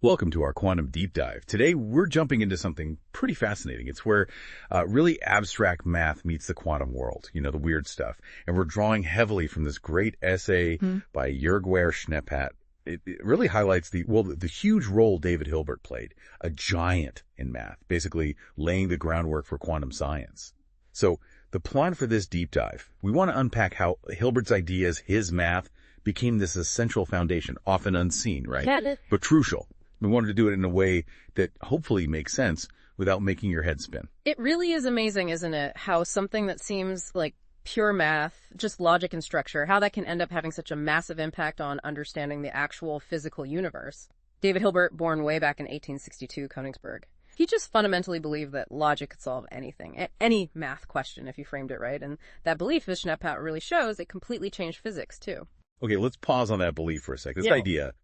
Welcome to our quantum deep dive. Today, we're jumping into something pretty fascinating. It's where really abstract math meets the quantum world, the weird stuff. And we're drawing heavily from this great essay by Jürgen Schneeppert. It really highlights the huge role David Hilbert played, a giant in math, basically laying the groundwork for quantum science. So the plan for this deep dive, we want to unpack how Hilbert's ideas, his math, became this essential foundation, often unseen, right? But crucial. We wanted to do it in a way that hopefully makes sense without making your head spin. It really is amazing, isn't it, how something that seems like pure math, just logic and structure, how that can end up having such a massive impact on understanding the actual physical universe. David Hilbert, born way back in 1862, Königsberg. He just fundamentally believed that logic could solve anything, any math question if you framed it right. And that belief, as Schneeppert really shows, it completely changed physics, too. Okay, let's pause on that belief for a second. This idea.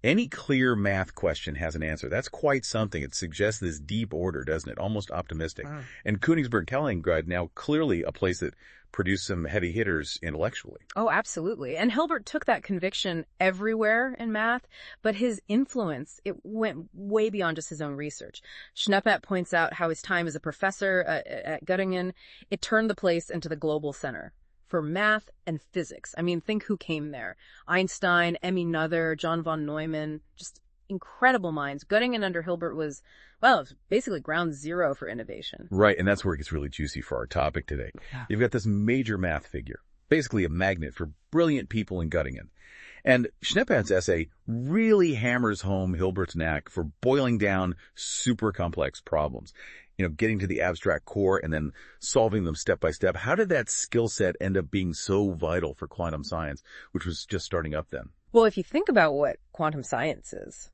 Any clear math question has an answer. That's quite something. It suggests this deep order, doesn't it? Almost optimistic. Wow. And Königsberg-Kaliningrad, now clearly a place that produced some heavy hitters intellectually. Oh, absolutely. And Hilbert took that conviction everywhere in math, but his influence, it went way beyond just his own research. Schneeppert points out how his time as a professor at Göttingen, it turned the place into the global center for math and physics. I mean, think who came there. Einstein, Emmy Noether, John von Neumann, just incredible minds. Göttingen under Hilbert was, well, it was basically ground zero for innovation. Right, and that's where it gets really juicy for our topic today. Yeah. You've got this major math figure, basically a magnet for brilliant people in Göttingen. And Schneeppert's essay really hammers home Hilbert's knack for boiling down super complex problems. Getting to the abstract core and then solving them step by step. How did that skill set end up being so vital for quantum science, which was just starting up then? Well, if you think about what quantum science is,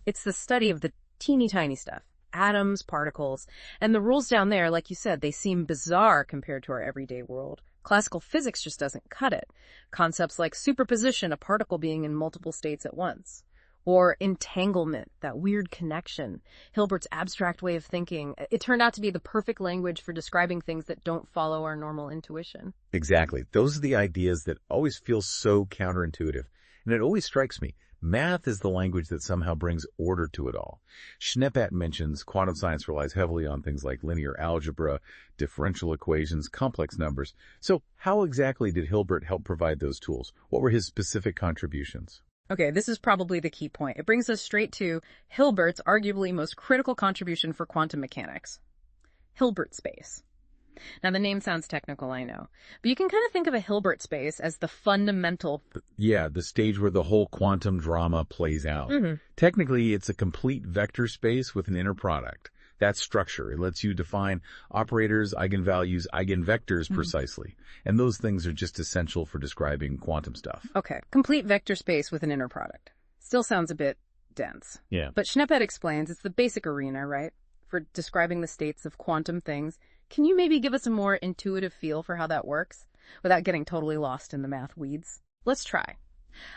it's the study of the teeny tiny stuff, atoms, particles, and the rules down there, like you said, they seem bizarre compared to our everyday world. Classical physics just doesn't cut it. Concepts like superposition, a particle being in multiple states at once. Or entanglement, that weird connection. Hilbert's abstract way of thinking, it turned out to be the perfect language for describing things that don't follow our normal intuition. Exactly. Those are the ideas that always feel so counterintuitive. And it always strikes me, math is the language that somehow brings order to it all. Schneeppert mentions quantum science relies heavily on things like linear algebra, differential equations, complex numbers. So how exactly did Hilbert help provide those tools? What were his specific contributions? Okay, this is probably the key point. It brings us straight to Hilbert's arguably most critical contribution for quantum mechanics. Hilbert space. Now, the name sounds technical, I know, but you can kind of think of a Hilbert space as the fundamental... Yeah, the stage where the whole quantum drama plays out. Technically, it's a complete vector space with an inner product. That structure, it lets you define operators, eigenvalues, eigenvectors precisely. And those things are just essential for describing quantum stuff. Okay, complete vector space with an inner product. Still sounds a bit dense. Yeah. But Schneeppert explains it's the basic arena, right, for describing the states of quantum things. Can you maybe give us a more intuitive feel for how that works without getting totally lost in the math weeds? Let's try.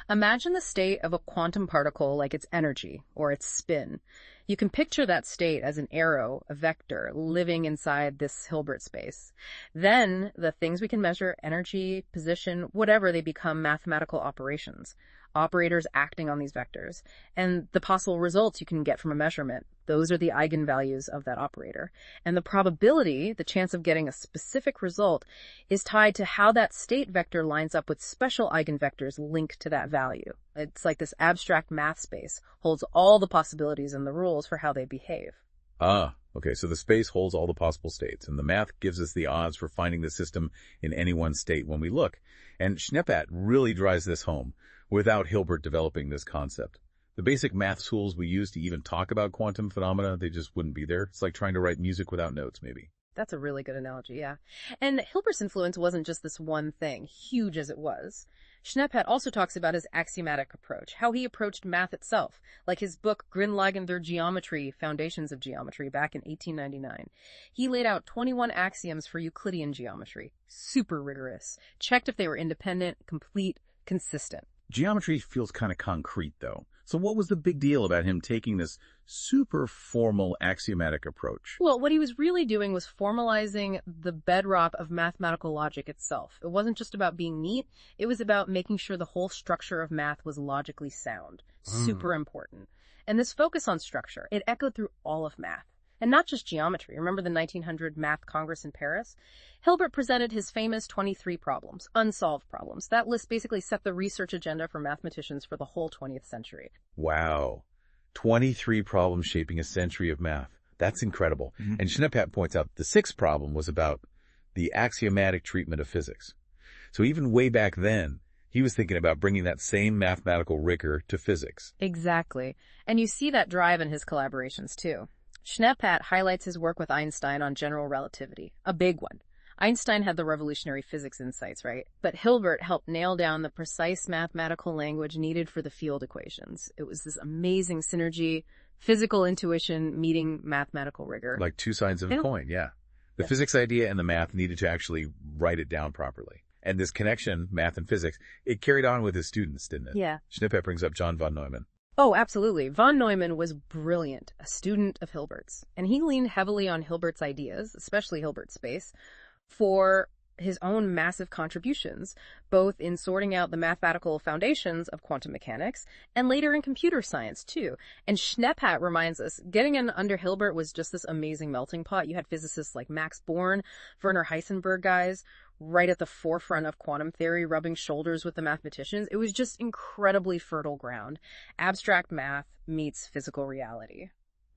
Imagine the state of a quantum particle like its energy or its spin. You can picture that state as an arrow, a vector, living inside this Hilbert space. Then the things we can measure, energy, position, whatever, they become mathematical operations. Operators acting on these vectors. And the possible results you can get from a measurement, those are the eigenvalues of that operator. And the probability, the chance of getting a specific result, is tied to how that state vector lines up with special eigenvectors linked to that value. It's like this abstract math space holds all the possibilities and the rules for how they behave. Okay, so the space holds all the possible states, and the math gives us the odds for finding the system in any one state when we look. And Schneeppert really drives this home without Hilbert developing this concept. The basic math tools we use to even talk about quantum phenomena, they just wouldn't be there. It's like trying to write music without notes, maybe. That's a really good analogy, yeah. And Hilbert's influence wasn't just this one thing, huge as it was. Schneeppert also talks about his axiomatic approach, how he approached math itself, like his book Grundlagen Geometrie, Foundations of Geometry, back in 1899. He laid out 21 axioms for Euclidean geometry, super rigorous, checked if they were independent, complete, consistent. Geometry feels kind of concrete, though. So what was the big deal about him taking this super formal axiomatic approach? Well, what he was really doing was formalizing the bedrock of mathematical logic itself. It wasn't just about being neat. It was about making sure the whole structure of math was logically sound. Super important. And this focus on structure, it echoed through all of math. And not just geometry. Remember the 1900 Math Congress in Paris? Hilbert presented his famous 23 problems, unsolved problems. That list basically set the research agenda for mathematicians for the whole 20th century. Wow. 23 problems shaping a century of math. That's incredible. Mm-hmm. And Schneppat points out the sixth problem was about the axiomatic treatment of physics. So even way back then, he was thinking about bringing that same mathematical rigor to physics. Exactly. And you see that drive in his collaborations, too. Schneppat highlights his work with Einstein on general relativity, a big one. Einstein had the revolutionary physics insights, right? But Hilbert helped nail down the precise mathematical language needed for the field equations. It was this amazing synergy, physical intuition meeting mathematical rigor. Like two sides of a coin, yeah. The physics idea and the math needed to actually write it down properly. And this connection, math and physics, it carried on with his students, didn't it? Yeah. Schneppat brings up John von Neumann. Oh, absolutely. Von Neumann was brilliant, a student of Hilbert's, and he leaned heavily on Hilbert's ideas, especially Hilbert's space, for his own massive contributions, both in sorting out the mathematical foundations of quantum mechanics and later in computer science, too. And Schneppat reminds us, getting in under Hilbert was just this amazing melting pot. You had physicists like Max Born, Werner Heisenberg guys, right at the forefront of quantum theory, rubbing shoulders with the mathematicians. It was just incredibly fertile ground. Abstract math meets physical reality.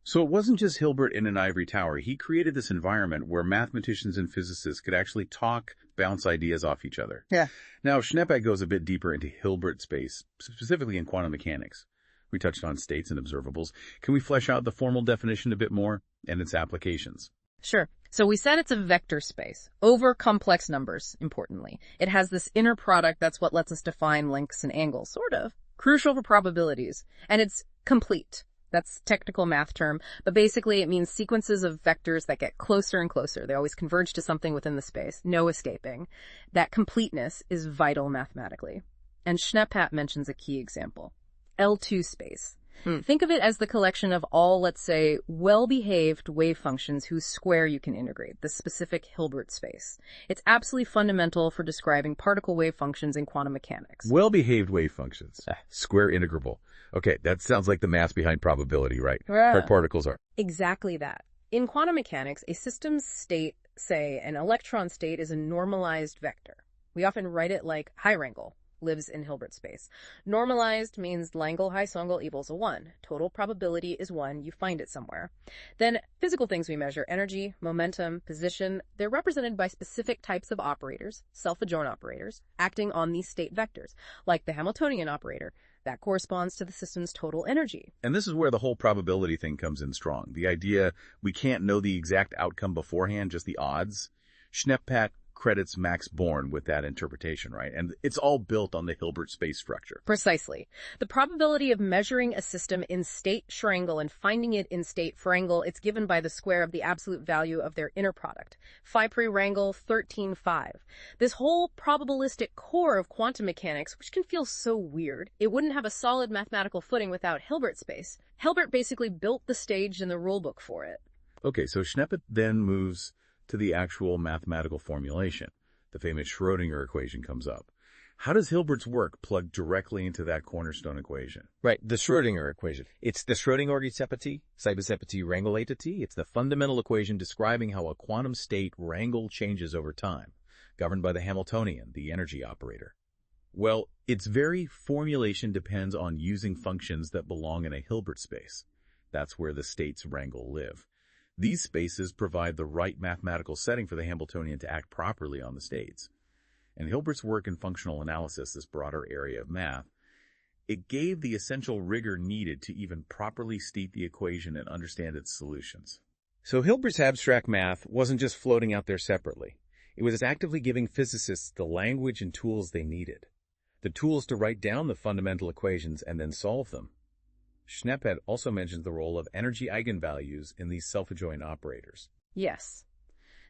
So it wasn't just Hilbert in an ivory tower. He created this environment where mathematicians and physicists could actually talk, bounce ideas off each other. Yeah. Now, Schneppat goes a bit deeper into Hilbert space, specifically in quantum mechanics. We touched on states and observables. Can we flesh out the formal definition a bit more and its applications? Sure. So we said it's a vector space over complex numbers, importantly. It has this inner product that's what lets us define lengths and angles, sort of. Crucial for probabilities. And it's complete. That's a technical math term, but basically it means sequences of vectors that get closer and closer. They always converge to something within the space, no escaping. That completeness is vital mathematically. And Schneppat mentions a key example, L2 space. Think of it as the collection of all, let's say, well-behaved wave functions whose square you can integrate, the specific Hilbert space. It's absolutely fundamental for describing particle wave functions in quantum mechanics. Well-behaved wave functions. Square integrable. Okay, that sounds like the math behind probability, right? Yeah. How particles are. Exactly that. In quantum mechanics, a system's state, say an electron state, is a normalized vector. We often write it like high-rangle lives in Hilbert space. Normalized means Langle high Songle equals a 1. Total probability is 1. You find it somewhere. Then physical things we measure, energy, momentum, position, they're represented by specific types of operators, self-adjoint operators, acting on these state vectors, like the Hamiltonian operator. That corresponds to the system's total energy. And this is where the whole probability thing comes in strong. The idea we can't know the exact outcome beforehand, just the odds. Schneppat credits Max Born with that interpretation, right? And it's all built on the Hilbert space structure. Precisely. The probability of measuring a system in state triangle and finding it in state frangle, it's given by the square of the absolute value of their inner product. Phi pre wrangle 13.5. This whole probabilistic core of quantum mechanics, which can feel so weird, it wouldn't have a solid mathematical footing without Hilbert space. Hilbert basically built the stage and the rulebook for it. Okay, so Schneppat then moves to the actual mathematical formulation. The famous Schrödinger equation comes up. How does Hilbert's work plug directly into that cornerstone equation? Right, the Schrödinger equation. It's the Schrödinger-Sepeti, Sepeti-Wrangle-Atati. It's the fundamental equation describing how a quantum state wrangle changes over time, governed by the Hamiltonian, the energy operator. Well, its very formulation depends on using functions that belong in a Hilbert space. That's where the states wrangle live. These spaces provide the right mathematical setting for the Hamiltonian to act properly on the states. And Hilbert's work in functional analysis, this broader area of math, it gave the essential rigor needed to even properly state the equation and understand its solutions. So Hilbert's abstract math wasn't just floating out there separately. It was actively giving physicists the language and tools they needed. The tools to write down the fundamental equations and then solve them. Schneppat also mentions the role of energy eigenvalues in these self-adjoint operators. Yes.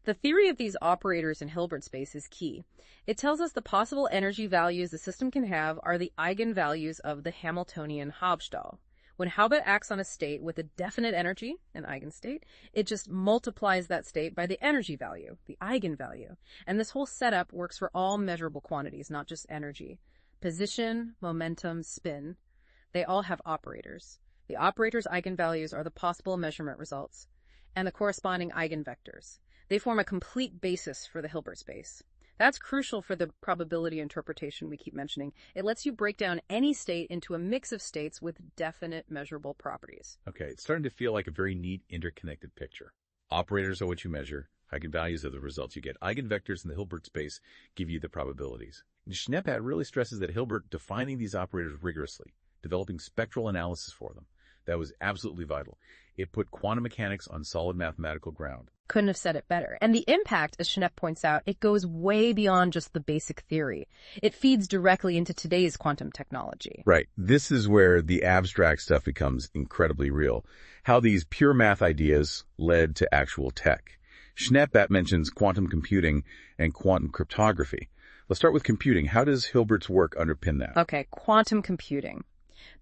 The theory of these operators in Hilbert space is key. It tells us the possible energy values the system can have are the eigenvalues of the Hamiltonian Hauptstahl. When Hilbert acts on a state with a definite energy, an eigenstate, it just multiplies that state by the energy value, the eigenvalue. And this whole setup works for all measurable quantities, not just energy. Position, momentum, spin. They all have operators. The operator's eigenvalues are the possible measurement results, and the corresponding eigenvectors. They form a complete basis for the Hilbert space. That's crucial for the probability interpretation we keep mentioning. It lets you break down any state into a mix of states with definite measurable properties. Okay, it's starting to feel like a very neat interconnected picture. Operators are what you measure. Eigenvalues are the results you get. Eigenvectors in the Hilbert space give you the probabilities. And Schneeppat really stresses that Hilbert defining these operators rigorously, developing spectral analysis for them. That was absolutely vital. It put quantum mechanics on solid mathematical ground. Couldn't have said it better. And the impact, as Schnepp points out, it goes way beyond just the basic theory. It feeds directly into today's quantum technology. Right. This is where the abstract stuff becomes incredibly real. How these pure math ideas led to actual tech. Schneeppat mentions quantum computing and quantum cryptography. Let's start with computing. How does Hilbert's work underpin that? Okay, quantum computing.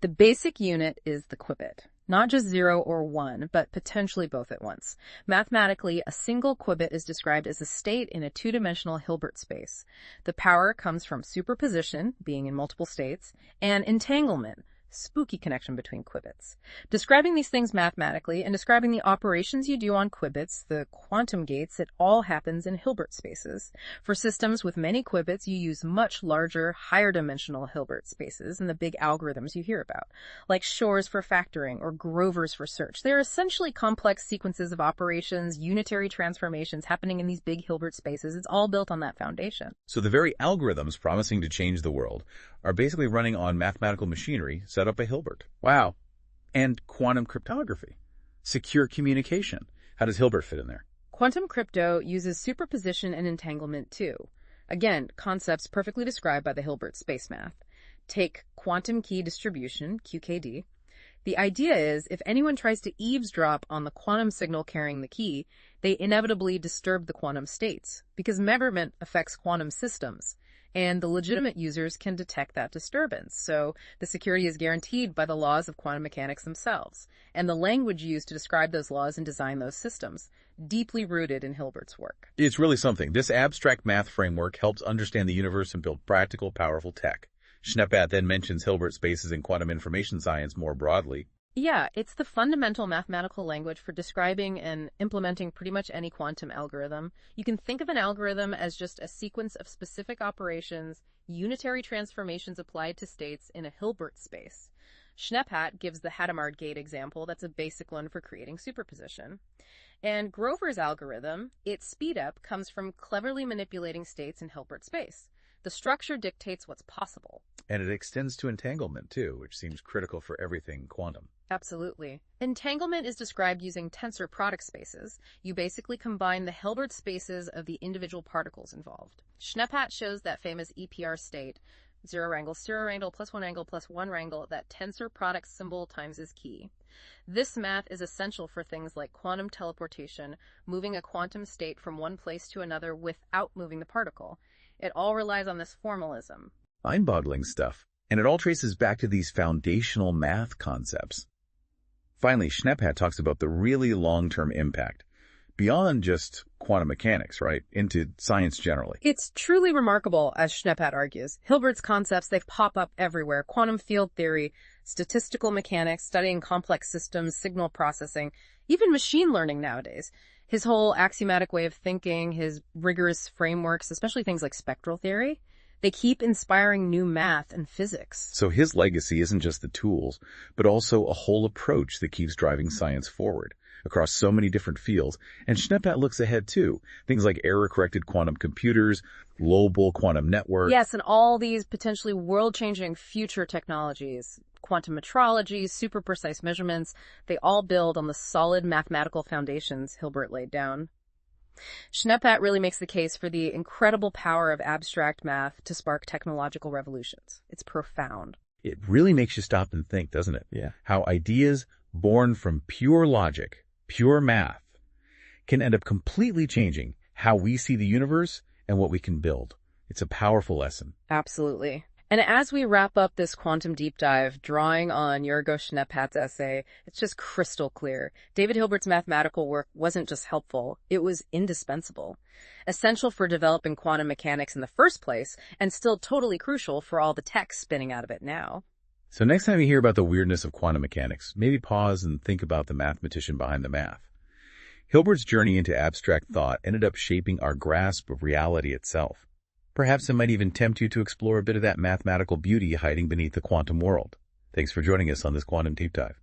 The basic unit is the qubit. Not just 0 or 1, but potentially both at once. Mathematically, a single qubit is described as a state in a two-dimensional Hilbert space. The power comes from superposition, being in multiple states, and entanglement, spooky connection between qubits. Describing these things mathematically and describing the operations you do on qubits, the quantum gates, it all happens in Hilbert spaces. For systems with many qubits, you use much larger, higher dimensional Hilbert spaces and the big algorithms you hear about, like Shor's for factoring or Grover's for search. They're essentially complex sequences of operations, unitary transformations happening in these big Hilbert spaces. It's all built on that foundation. So the very algorithms promising to change the world are basically running on mathematical machinery set up by Hilbert. Wow. And quantum cryptography. Secure communication. How does Hilbert fit in there? Quantum crypto uses superposition and entanglement too. Again, concepts perfectly described by the Hilbert space math. Take quantum key distribution, QKD. The idea is if anyone tries to eavesdrop on the quantum signal carrying the key, they inevitably disturb the quantum states because measurement affects quantum systems. And the legitimate users can detect that disturbance. So the security is guaranteed by the laws of quantum mechanics themselves, and the language used to describe those laws and design those systems, deeply rooted in Hilbert's work. It's really something. This abstract math framework helps understand the universe and build practical, powerful tech. Schneeppat then mentions Hilbert spaces in quantum information science more broadly. Yeah, it's the fundamental mathematical language for describing and implementing pretty much any quantum algorithm. You can think of an algorithm as just a sequence of specific operations, unitary transformations applied to states in a Hilbert space. Schneeppat gives the Hadamard gate example. That's a basic one for creating superposition. And Grover's algorithm, its speedup, comes from cleverly manipulating states in Hilbert space. The structure dictates what's possible. And it extends to entanglement, too, which seems critical for everything quantum. Absolutely. Entanglement is described using tensor product spaces. You basically combine the Hilbert spaces of the individual particles involved. Schneeppat shows that famous EPR state, zero rangle plus one rangle, that tensor product symbol times is key. This math is essential for things like quantum teleportation, moving a quantum state from one place to another without moving the particle. It all relies on this formalism. Mind-boggling stuff. And it all traces back to these foundational math concepts. Finally, Schneeppat talks about the really long-term impact, beyond just quantum mechanics, right, into science generally. It's truly remarkable, as Schneeppat argues. Hilbert's concepts, they pop up everywhere. Quantum field theory, statistical mechanics, studying complex systems, signal processing, even machine learning nowadays. His whole axiomatic way of thinking, his rigorous frameworks, especially things like spectral theory, they keep inspiring new math and physics. So his legacy isn't just the tools, but also a whole approach that keeps driving science forward across so many different fields. And Schneeppat looks ahead too. Things like error-corrected quantum computers, global quantum networks. Yes, and all these potentially world-changing future technologies. Quantum metrology, super precise measurements, they all build on the solid mathematical foundations Hilbert laid down. Schneeppat really makes the case for the incredible power of abstract math to spark technological revolutions. It's profound. It really makes you stop and think, doesn't it? Yeah. How ideas born from pure logic, pure math, can end up completely changing how we see the universe and what we can build. It's a powerful lesson. Absolutely. And as we wrap up this quantum deep dive, drawing on Jorgo Schneeppat's essay, it's just crystal clear. David Hilbert's mathematical work wasn't just helpful, it was indispensable. Essential for developing quantum mechanics in the first place, and still totally crucial for all the tech spinning out of it now. So next time you hear about the weirdness of quantum mechanics, maybe pause and think about the mathematician behind the math. Hilbert's journey into abstract thought ended up shaping our grasp of reality itself. Perhaps it might even tempt you to explore a bit of that mathematical beauty hiding beneath the quantum world. Thanks for joining us on this Quantum Deep Dive.